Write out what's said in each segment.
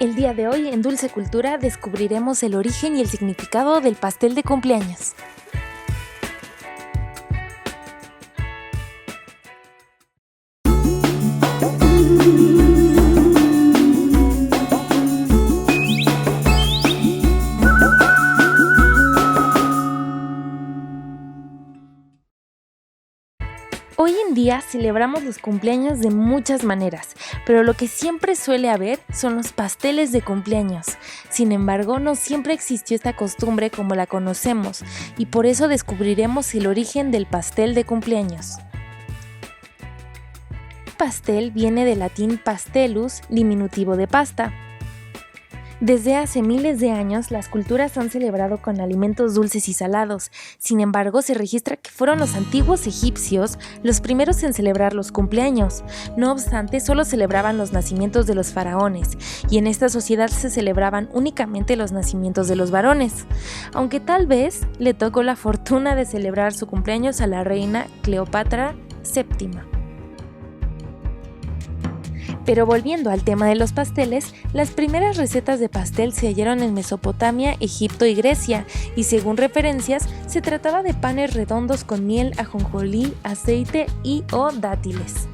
El día de hoy en Dulce Cultura descubriremos el origen y el significado del pastel de cumpleaños. Hoy en día celebramos los cumpleaños de muchas maneras, pero lo que siempre suele haber son los pasteles de cumpleaños. Sin embargo, no siempre existió esta costumbre como la conocemos, y por eso descubriremos el origen del pastel de cumpleaños. Pastel viene del latín pastellus, diminutivo de pasta. Desde hace miles de años, las culturas han celebrado con alimentos dulces y salados. Sin embargo, se registra que fueron los antiguos egipcios los primeros en celebrar los cumpleaños. No obstante, solo celebraban los nacimientos de los faraones, y en esta sociedad se celebraban únicamente los nacimientos de los varones. Aunque tal vez le tocó la fortuna de celebrar su cumpleaños a la reina Cleopatra VII. Pero volviendo al tema de los pasteles, las primeras recetas de pastel se hallaron en Mesopotamia, Egipto y Grecia, y según referencias, se trataba de panes redondos con miel, ajonjolí, aceite y/o dátiles.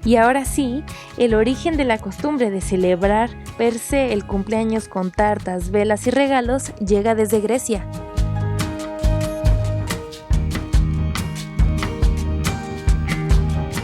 Y ahora sí, el origen de la costumbre de celebrar per se el cumpleaños con tartas, velas y regalos llega desde Grecia.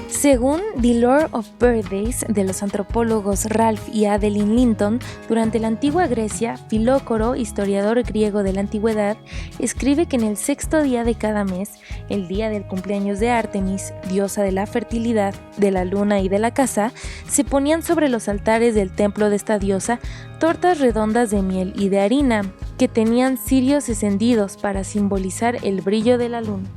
Según The Lore of Birthdays de los antropólogos Ralph y Adeline Linton, durante la antigua Grecia, Filócoro, historiador griego de la antigüedad, escribe que en el sexto día de cada mes, el día del cumpleaños de Artemis, diosa de la fertilidad, de la luna y de la caza, se ponían sobre los altares del templo de esta diosa tortas redondas de miel y de harina, que tenían cirios encendidos para simbolizar el brillo de la luna.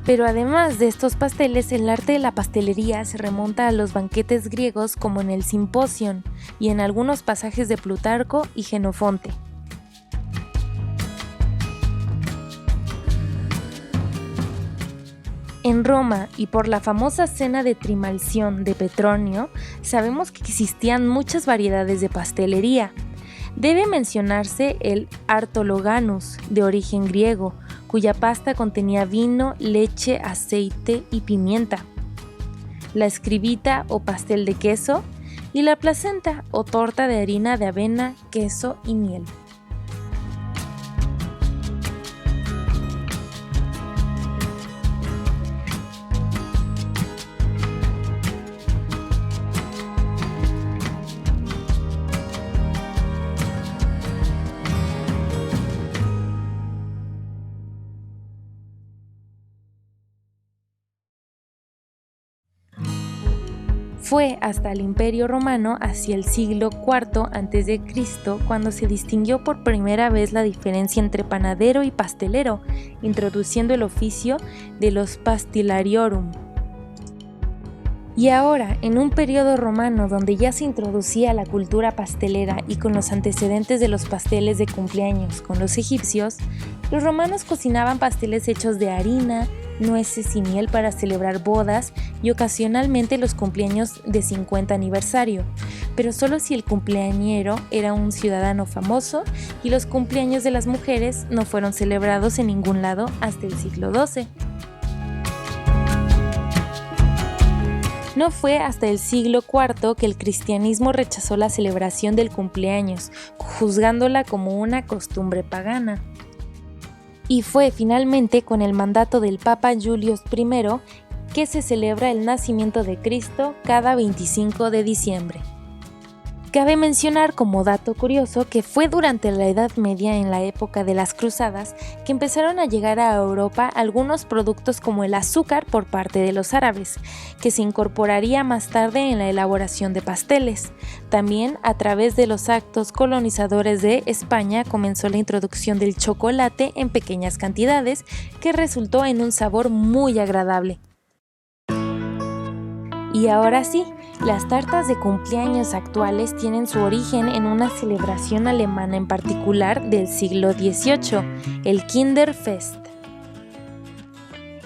Pero además de estos pasteles, el arte de la pastelería se remonta a los banquetes griegos como en el Simposion y en algunos pasajes de Plutarco y Jenofonte. En Roma, y por la famosa cena de Trimalción de Petronio, sabemos que existían muchas variedades de pastelería. Debe mencionarse el Artologanus, de origen griego, cuya pasta contenía vino, leche, aceite y pimienta, la scribita o pastel de queso y la placenta o torta de harina de avena, queso y miel. Fue hasta el Imperio Romano, hacia el siglo IV a.C., cuando se distinguió por primera vez la diferencia entre panadero y pastelero, introduciendo el oficio de los pastilariorum. Y ahora, en un periodo romano donde ya se introducía la cultura pastelera y con los antecedentes de los pasteles de cumpleaños con los egipcios, los romanos cocinaban pasteles hechos de harina, nueces y miel para celebrar bodas y ocasionalmente los cumpleaños de 50 aniversario, pero solo si el cumpleañero era un ciudadano famoso, y los cumpleaños de las mujeres no fueron celebrados en ningún lado hasta el siglo XII. No fue hasta el siglo IV que el cristianismo rechazó la celebración del cumpleaños, juzgándola como una costumbre pagana. Y fue finalmente con el mandato del Papa Julius I que se celebra el nacimiento de Cristo cada 25 de diciembre. Cabe mencionar como dato curioso que fue durante la Edad Media, en la época de las Cruzadas, que empezaron a llegar a Europa algunos productos como el azúcar por parte de los árabes, que se incorporaría más tarde en la elaboración de pasteles. También, a través de los actos colonizadores de España, comenzó la introducción del chocolate en pequeñas cantidades, que resultó en un sabor muy agradable. Y ahora sí, Las tartas de cumpleaños actuales tienen su origen en una celebración alemana en particular del siglo XVIII, el Kinderfest.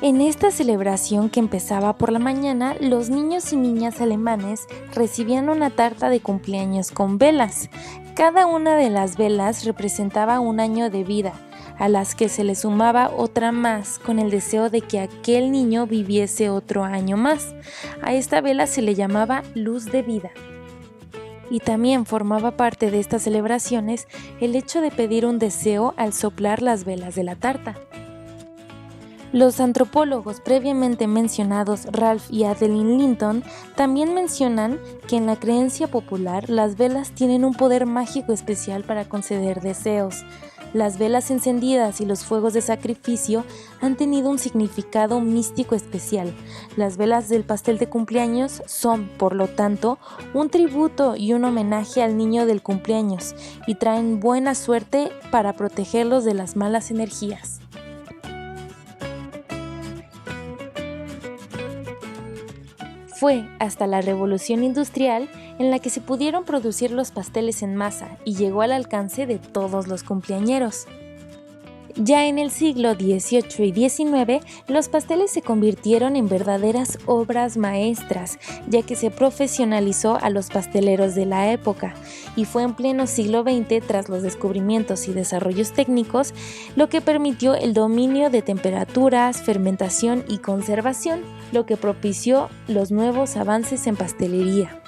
En esta celebración que empezaba por la mañana, los niños y niñas alemanes recibían una tarta de cumpleaños con velas. Cada una de las velas representaba un año de vida, a las que se le sumaba otra más con el deseo de que aquel niño viviese otro año más. A esta vela se le llamaba luz de vida. Y también formaba parte de estas celebraciones el hecho de pedir un deseo al soplar las velas de la tarta. Los antropólogos previamente mencionados Ralph y Adeline Linton también mencionan que en la creencia popular las velas tienen un poder mágico especial para conceder deseos. Las velas encendidas y los fuegos de sacrificio han tenido un significado místico especial. Las velas del pastel de cumpleaños son, por lo tanto, un tributo y un homenaje al niño del cumpleaños y traen buena suerte para protegerlos de las malas energías. Fue hasta la Revolución Industrial en la que se pudieron producir los pasteles en masa y llegó al alcance de todos los cumpleañeros. Ya en el siglo XVIII y XIX, los pasteles se convirtieron en verdaderas obras maestras, ya que se profesionalizó a los pasteleros de la época, y fue en pleno siglo XX, tras los descubrimientos y desarrollos técnicos, lo que permitió el dominio de temperaturas, fermentación y conservación, lo que propició los nuevos avances en pastelería.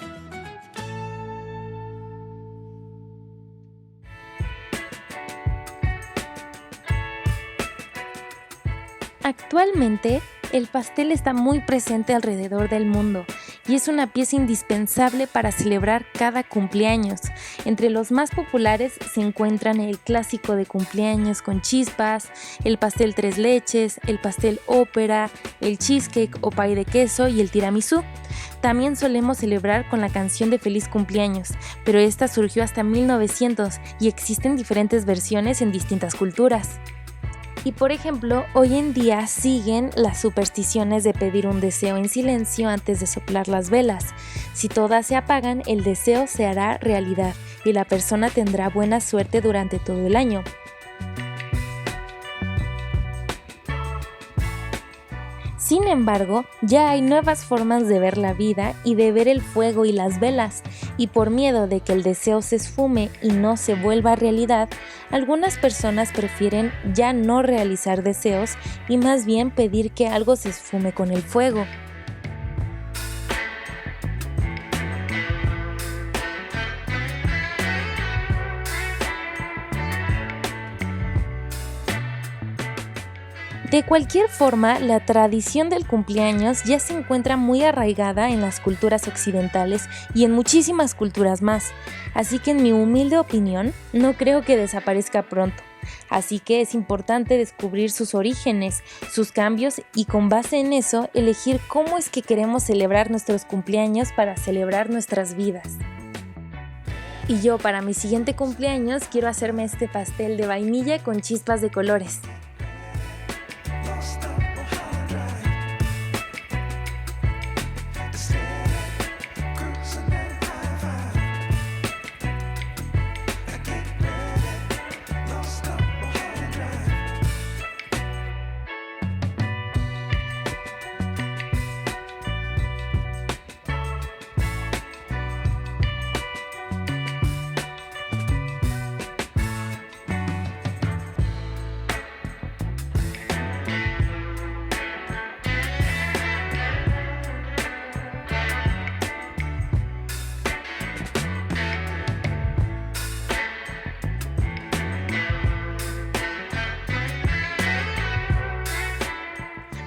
Actualmente, el pastel está muy presente alrededor del mundo y es una pieza indispensable para celebrar cada cumpleaños. Entre los más populares se encuentran el clásico de cumpleaños con chispas, el pastel tres leches, el pastel ópera, el cheesecake o pay de queso y el tiramisú. También solemos celebrar con la canción de Feliz Cumpleaños, pero esta surgió hasta 1900 y existen diferentes versiones en distintas culturas. Y por ejemplo, hoy en día siguen las supersticiones de pedir un deseo en silencio antes de soplar las velas. Si todas se apagan, el deseo se hará realidad y la persona tendrá buena suerte durante todo el año. Sin embargo, ya hay nuevas formas de ver la vida y de ver el fuego y las velas, y por miedo de que el deseo se esfume y no se vuelva realidad, algunas personas prefieren ya no realizar deseos y más bien pedir que algo se esfume con el fuego. De cualquier forma, la tradición del cumpleaños ya se encuentra muy arraigada en las culturas occidentales y en muchísimas culturas más, así que en mi humilde opinión, no creo que desaparezca pronto. Así que es importante descubrir sus orígenes, sus cambios y con base en eso elegir cómo es que queremos celebrar nuestros cumpleaños para celebrar nuestras vidas. Y yo para mi siguiente cumpleaños quiero hacerme este pastel de vainilla con chispas de colores.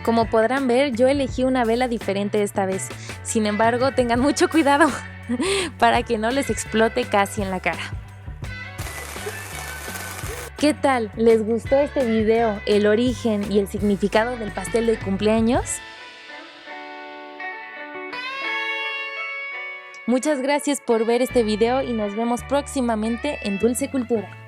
Como podrán ver, yo elegí una vela diferente esta vez. Sin embargo, tengan mucho cuidado para que no les explote casi en la cara. ¿Qué tal? ¿Les gustó este video, el origen y el significado del pastel de cumpleaños? Muchas gracias por ver este video y nos vemos próximamente en Dulce Cultura.